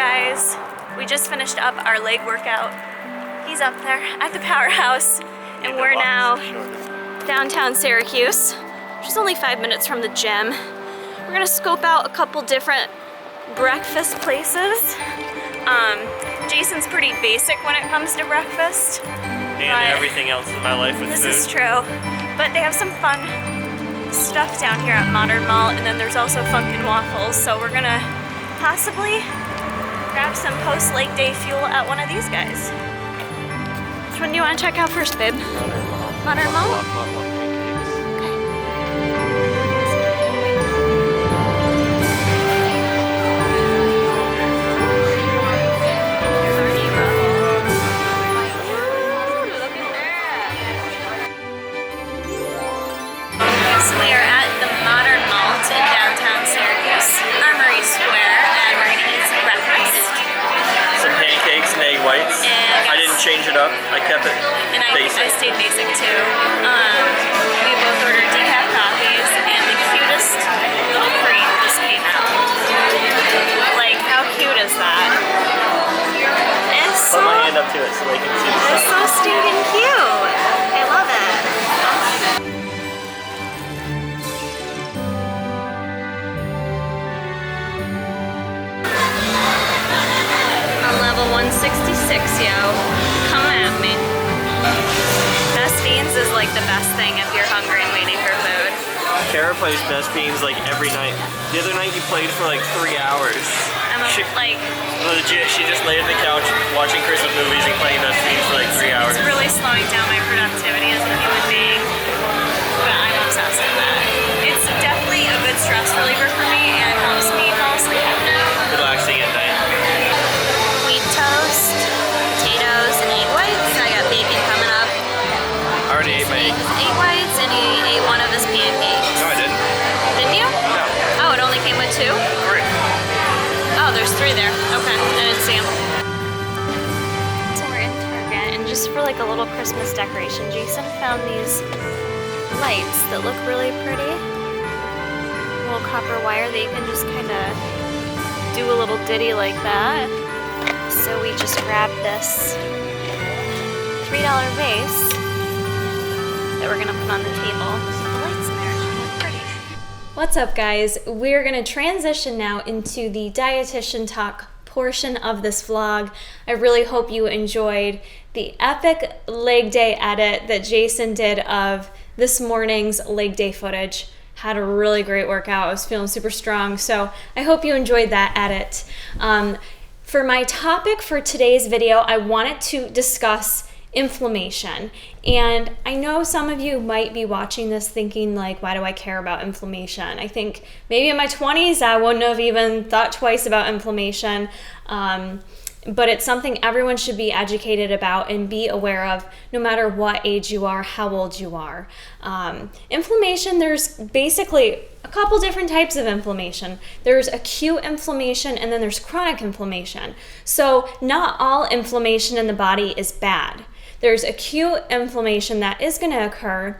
guys. We just finished up our leg workout. He's up there at the powerhouse, and we're now downtown Syracuse, which is only 5 minutes from the gym. We're gonna scope out a couple different breakfast places. Jason's pretty basic when it comes to breakfast. And everything else in my life with this food. This is true. But they have some fun stuff down here at Modern Mall, and then there's also Funkin' Waffles, so we're gonna possibly grab some post-leg day fuel at one of these guys. Which one do you want to check out first, babe? Modern Mall? So we are at the Modern Mall in downtown Syracuse, Armory Square, and we're gonna eat some breakfast. Some pancakes and egg whites. And I didn't change it up. I kept it basic. I stayed basic too. We both ordered decaf coffees, and the cutest little cream just came out. Like, how cute is that? Put my hand up to it so they can see the It's so stinking cute. I love it. On level 166, yo. Come at me. Best Fiends is like the best thing if you're hungry and waiting for food. Kara plays Best Fiends like every night. The other night you played for like 3 hours. Legit, she just laid on the couch watching Christmas movies and playing Best Fiends for like 3 hours. It's really slowing down my productivity as a human being, but I'm obsessed with that. It's definitely a good stress reliever for me and helps me fall asleep. Relaxing at night. Wheat toast, potatoes, and egg whites. I got bacon coming up. I already ate my egg whites, and he ate one of his pancakes. No, I didn't. Didn't you? No. Oh, it only came with 2? 3. Oh, there's 3 there. Okay, I didn't see them. So we're in Target, and just for like a little Christmas decoration, Jason found these lights that look really pretty. A little copper wire that you can just kind of do a little ditty like that. So we just grabbed this $3 vase that we're gonna put on the table. The lights in there actually look pretty. What's up, guys? We're gonna transition now into the dietitian talk portion of this vlog. I really hope you enjoyed the epic leg day edit that Jason did of this morning's leg day footage. Had a really great workout. I was feeling super strong, so I hope you enjoyed that edit. For my topic for today's video, I wanted to discuss inflammation. And I know some of you might be watching this thinking like, why do I care about inflammation? I think maybe in my 20s I wouldn't have even thought twice about inflammation, but it's something everyone should be educated about and be aware of no matter what age you are, how old you are. Inflammation, there's basically a couple different types of inflammation. There's acute inflammation and then there's chronic inflammation. So not all inflammation in the body is bad. There's acute inflammation that is going to occur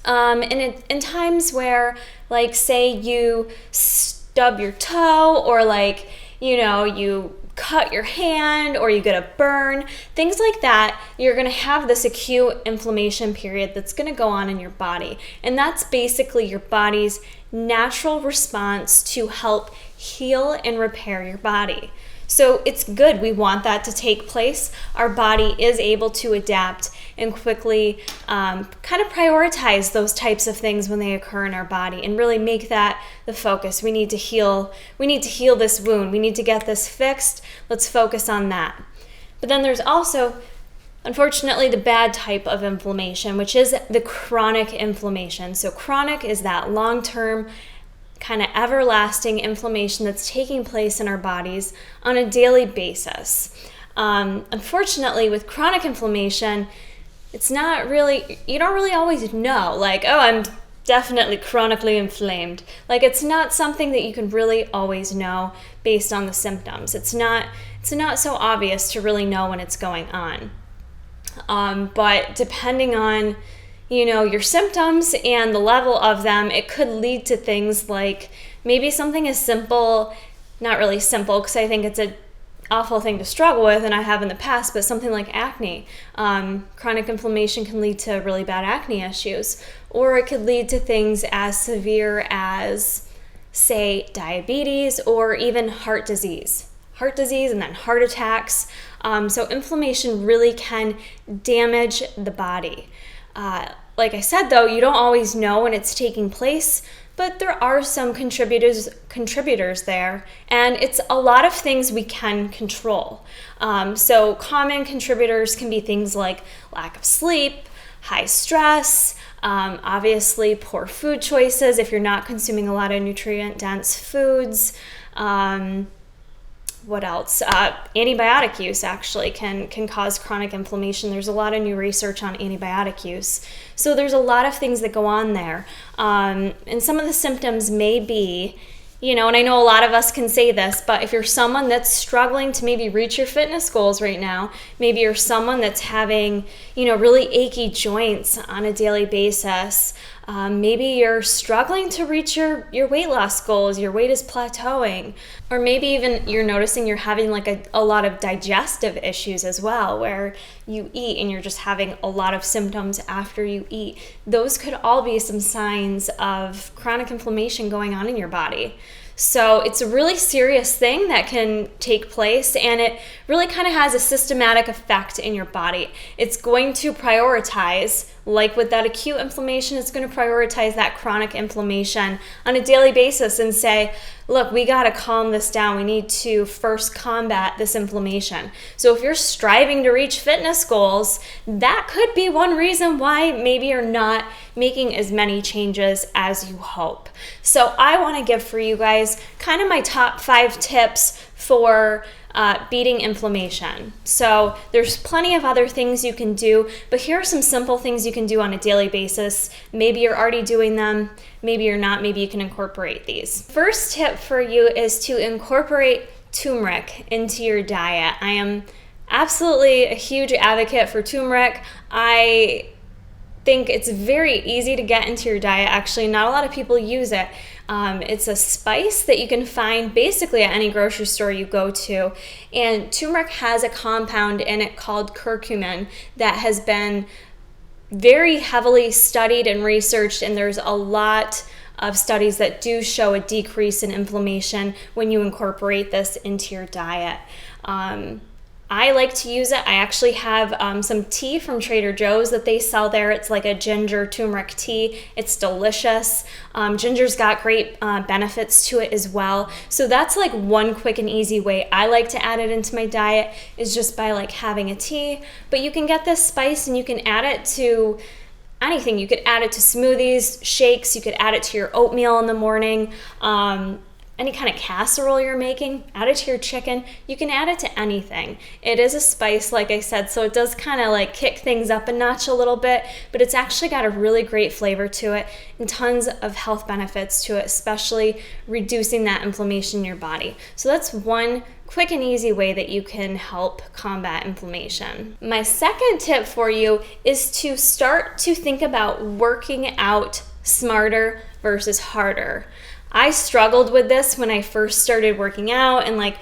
in times where, like, say you stub your toe, or like, you know, you cut your hand, or you get a burn, things like that. You're going to have this acute inflammation period that's going to go on in your body. And that's basically your body's natural response to help heal and repair your body. So it's good. We want that to take place. Our body is able to adapt and quickly kind of prioritize those types of things when they occur in our body and really make that the focus. We need to heal. We need to heal this wound. We need to get this fixed. Let's focus on that. But then there's also, unfortunately, the bad type of inflammation, which is the chronic inflammation. So chronic is that long-term kind of everlasting inflammation that's taking place in our bodies on a daily basis. Unfortunately, with chronic inflammation, it's not really, you don't really always know, like, oh, I'm definitely chronically inflamed. Like, it's not something that you can really always know based on the symptoms. It's not so obvious to really know when it's going on. But depending on, you know, your symptoms and the level of them, it could lead to things like maybe something as simple, not really simple because I think it's a awful thing to struggle with, and I have in the past, but something like acne. Chronic inflammation can lead to really bad acne issues, or it could lead to things as severe as, say, diabetes or even heart disease and then heart attacks. So inflammation really can damage the body. Like I said, though, you don't always know when it's taking place, but there are some contributors there, and it's a lot of things we can control. So common contributors can be things like lack of sleep, high stress, obviously poor food choices if you're not consuming a lot of nutrient-dense foods. What else? Antibiotic use actually can cause chronic inflammation. There's a lot of new research on antibiotic use. So there's a lot of things that go on there. And some of the symptoms may be, and I know a lot of us can say this, but if you're someone that's struggling to maybe reach your fitness goals right now, maybe you're someone that's having, really achy joints on a daily basis, maybe you're struggling to reach your weight loss goals, your weight is plateauing, or maybe even you're noticing you're having like a lot of digestive issues as well, where you eat and you're just having a lot of symptoms after you eat. Those could all be some signs of chronic inflammation going on in your body. So it's a really serious thing that can take place, and it really kind of has a systematic effect in your body. It's going to prioritize, like with that acute inflammation, it's going to prioritize that chronic inflammation on a daily basis and say, look, we got to calm this down. We need to first combat this inflammation. So if you're striving to reach fitness goals, that could be one reason why maybe you're not making as many changes as you hope. So I want to give for you guys kind of my top 5 tips for beating inflammation. So there's plenty of other things you can do, but here are some simple things you can do on a daily basis. Maybe you're already doing them, maybe you're not, maybe you can incorporate these. First tip for you is to incorporate turmeric into your diet. I am absolutely a huge advocate for turmeric. I think it's very easy to get into your diet. Actually, not a lot of people use it. It's a spice that you can find basically at any grocery store you go to. And turmeric has a compound in it called curcumin that has been very heavily studied and researched, and there's a lot of studies that do show a decrease in inflammation when you incorporate this into your diet. I like to use it. I actually have some tea from Trader Joe's that they sell there. It's like a ginger turmeric tea. It's delicious. Ginger's got great benefits to it as well. So that's like one quick and easy way I like to add it into my diet, is just by like having a tea. But you can get this spice and you can add it to anything. You could add it to smoothies, shakes. You could add it to your oatmeal in the morning. Any kind of casserole you're making, add it to your chicken. You can add it to anything. It is a spice, like I said, so it does kind of like kick things up a notch a little bit, but it's actually got a really great flavor to it and tons of health benefits to it, especially reducing that inflammation in your body. So that's one quick and easy way that you can help combat inflammation. My second tip for you is to start to think about working out smarter versus harder. I struggled with this when I first started working out and like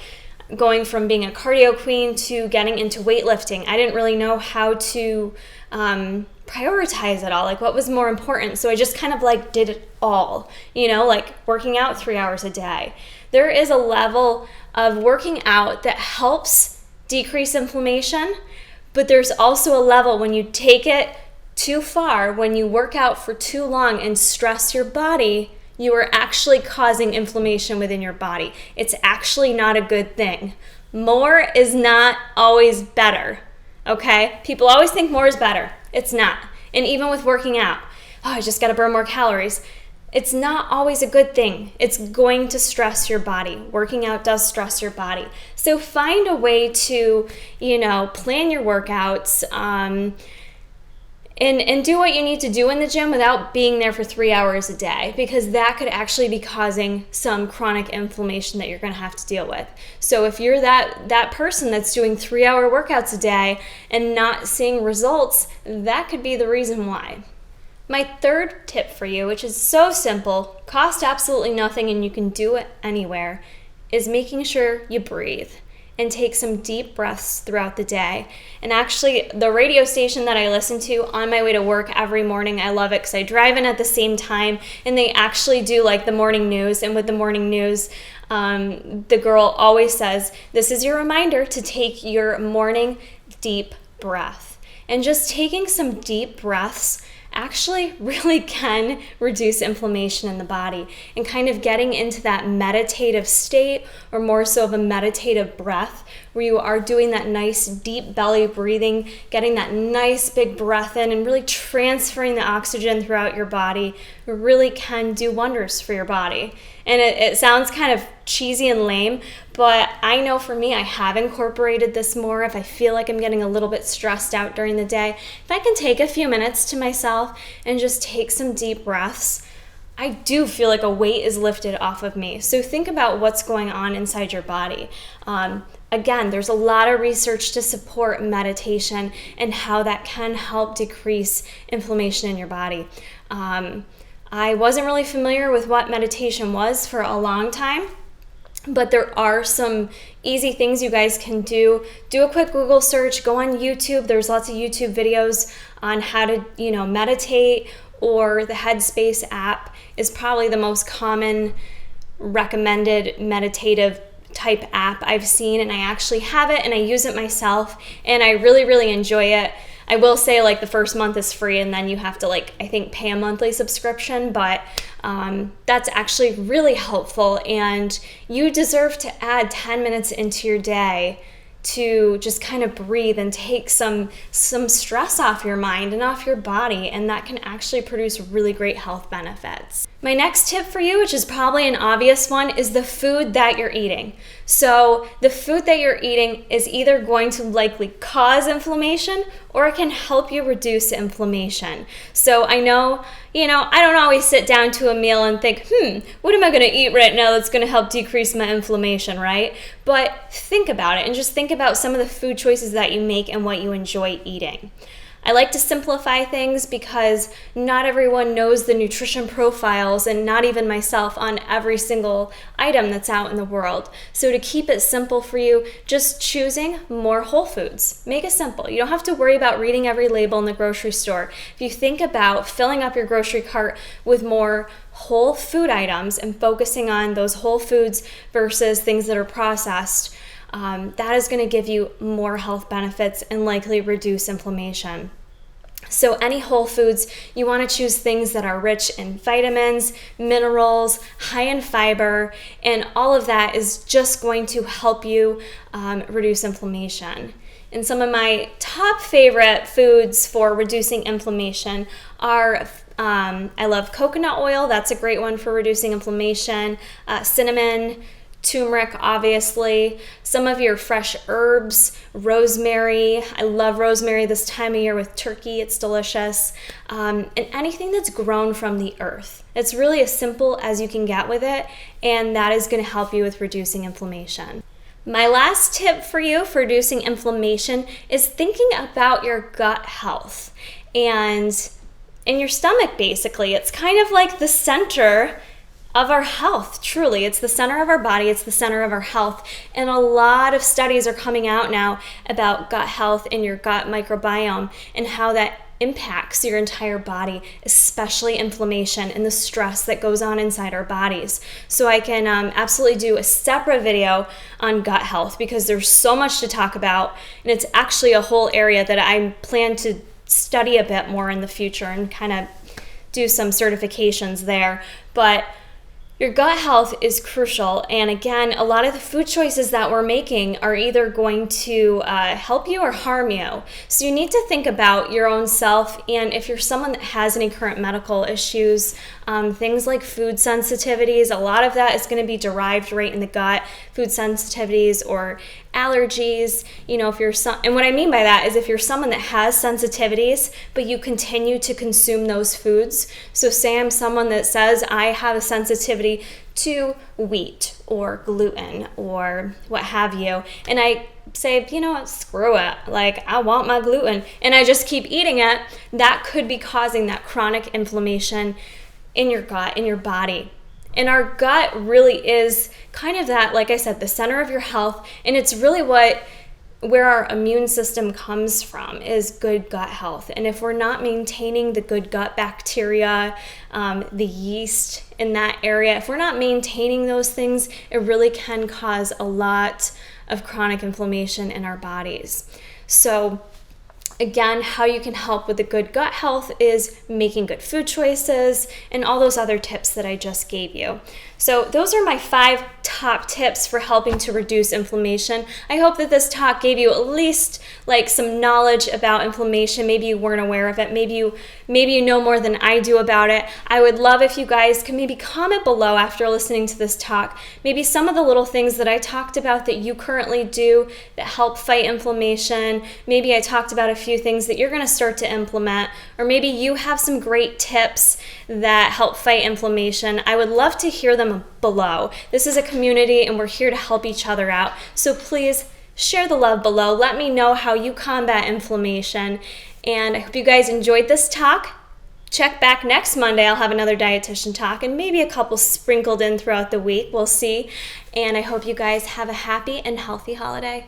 going from being a cardio queen to getting into weightlifting. I didn't really know how to prioritize it all, like what was more important. So I just kind of like did it all, like working out 3 hours a day. There is a level of working out that helps decrease inflammation, but there's also a level when you take it too far, when you work out for too long and stress your body, you are actually causing inflammation within your body. It's actually not a good thing. More is not always better, okay? People always think more is better. It's not. And even with working out, I just gotta burn more calories. It's not always a good thing. It's going to stress your body. Working out does stress your body. So find a way to, plan your workouts, and do what you need to do in the gym without being there for 3 hours a day, because that could actually be causing some chronic inflammation that you're going to have to deal with. So if you're that person that's doing 3-hour workouts a day and not seeing results, that could be the reason why. My third tip for you, which is so simple, costs absolutely nothing and you can do it anywhere, is making sure you breathe. and take some deep breaths throughout the day. And actually, the radio station that I listen to on my way to work every morning, I love it because I drive in at the same time, and they actually do like the morning news. And with the morning news, the girl always says, this is your reminder to take your morning deep breath. And just taking some deep breaths actually really can reduce inflammation in the body, and kind of getting into that meditative state, or more so of a meditative breath, where you are doing that nice deep belly breathing, getting that nice big breath in and really transferring the oxygen throughout your body, really can do wonders for your body. And it sounds kind of cheesy and lame, but I know for me, I have incorporated this more. If I feel like I'm getting a little bit stressed out during the day, if I can take a few minutes to myself and just take some deep breaths, I do feel like a weight is lifted off of me. So think about what's going on inside your body. Again, there's a lot of research to support meditation and how that can help decrease inflammation in your body. I wasn't really familiar with what meditation was for a long time, but there are some easy things you guys can do. Do a quick Google search, go on YouTube. There's lots of YouTube videos on how to, meditate, or the Headspace app is probably the most common recommended meditative type app I've seen, and I actually have it and I use it myself, and I really, really enjoy it. I will say like the first month is free, and then you have to I think pay a monthly subscription, but that's actually really helpful, and you deserve to add 10 minutes into your day to just kind of breathe and take some stress off your mind and off your body, and that can actually produce really great health benefits. My next tip for you, which is probably an obvious one, is the food that you're eating. So the food that you're eating is either going to likely cause inflammation, or it can help you reduce inflammation. So I know, I don't always sit down to a meal and think, what am I going to eat right now that's going to help decrease my inflammation, right? But think about it, and just think about some of the food choices that you make and what you enjoy eating. I like to simplify things because not everyone knows the nutrition profiles, and not even myself, on every single item that's out in the world. So to keep it simple for you, just choosing more whole foods. Make it simple. You don't have to worry about reading every label in the grocery store. If you think about filling up your grocery cart with more whole food items and focusing on those whole foods versus things that are processed, that is going to give you more health benefits and likely reduce inflammation. So any whole foods, you want to choose things that are rich in vitamins, minerals, high in fiber, and all of that is just going to help you reduce inflammation. And some of my top favorite foods for reducing inflammation are I love coconut oil. That's a great one for reducing inflammation. Cinnamon, turmeric, obviously, some of your fresh herbs, rosemary. I love rosemary this time of year with turkey. It's delicious. And anything that's grown from the earth. It's really as simple as you can get with it, and that is going to help you with reducing inflammation. My last tip for you for reducing inflammation is thinking about your gut health. And in your stomach, basically, it's kind of like the center of our health. Truly, it's the center of our body, it's the center of our health, and a lot of studies are coming out now about gut health and your gut microbiome and how that impacts your entire body, especially inflammation and the stress that goes on inside our bodies. So I can absolutely do a separate video on gut health because there's so much to talk about, and it's actually a whole area that I plan to study a bit more in the future and kind of do some certifications there. But your gut health is crucial, and again, a lot of the food choices that we're making are either going to help you or harm you. So you need to think about your own self, and if you're someone that has any current medical issues, things like food sensitivities, a lot of that is going to be derived right in the gut. Food sensitivities or allergies, if you're and what I mean by that is if you're someone that has sensitivities, but you continue to consume those foods. So say I'm someone that says I have a sensitivity to wheat or gluten or what have you, and I say, screw it, I want my gluten, and I just keep eating it, that could be causing that chronic inflammation in your gut, in your body. And our gut really is kind of that, like I said, the center of your health, and it's really where our immune system comes from, is good gut health. And if we're not maintaining the good gut bacteria, the yeast in that area, if we're not maintaining those things, it really can cause a lot of chronic inflammation in our bodies. So again, how you can help with the good gut health is making good food choices and all those other tips that I just gave you. So those are my 5 top tips for helping to reduce inflammation. I hope that this talk gave you at least like some knowledge about inflammation. Maybe you weren't aware of it. Maybe you know more than I do about it. I would love if you guys could maybe comment below after listening to this talk, maybe some of the little things that I talked about that you currently do that help fight inflammation. Maybe I talked about a few things that you're going to start to implement, or maybe you have some great tips that help fight inflammation. I would love to hear them below. This is a community and we're here to help each other out. So please share the love below. Let me know how you combat inflammation. And I hope you guys enjoyed this talk. Check back next Monday. I'll have another dietitian talk and maybe a couple sprinkled in throughout the week. We'll see. And I hope you guys have a happy and healthy holiday.